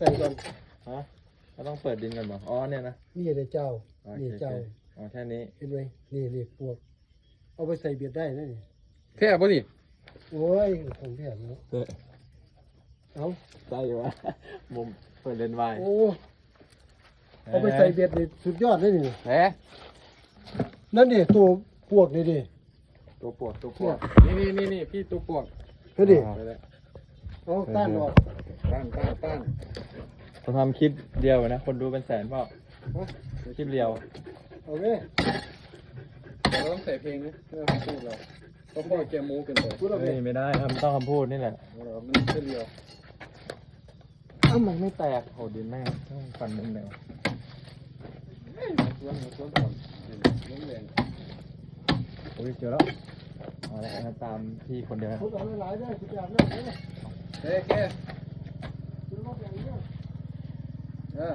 ใส่ก่อน ฮะเราต้องเปิดดินก่อนบ่อ๋อเนี่ยนะ นี่เดี๋ยวเจ้า โอ นี่ เค เจ้า อ๋อแค่นี้ เห็นไหมนี่ปวก เอาไปใส่เบียดได้นะนี่ แท้ป่ะนี่ โอ้ยของแท้เนาะเอา ได้อยู่วะมุมเปิดเลนส์วาย โอ้เอาไปใส่เบียดนี่สุดยอดเลยนี่ แท้ นั่นดิตัวพวกนี่ดิ ตัวปวดนี่พี่ตัวปวด เฮ้ยดิ ไปเลย เอาต้านออก ตั้ง เราทำคลิปเดียวนะ คนดูเป็นแสนเปล่าคลิปเดียว เอาเลย เราต้องใส่เพลงนะเพื่อพูดเราต้องพูดเกมมูกันเลย พูดเอาเล เฮ้ ย ยไม่ได้ครับต้องคำพูดนี่แหละ เรามันแค่เดียว อ้าวมันไม่แตกโหดินแม่งต้องฟันมุมเดียว มาชวนก่อนเล่นแรง โอ้ยเจอแล้วเอาละครับตามพี่คนเดียวนะ พูดเอาหลายๆได้สุดยอดเลย เฮ้ยแก พูดเอาอย่างนี้ เออ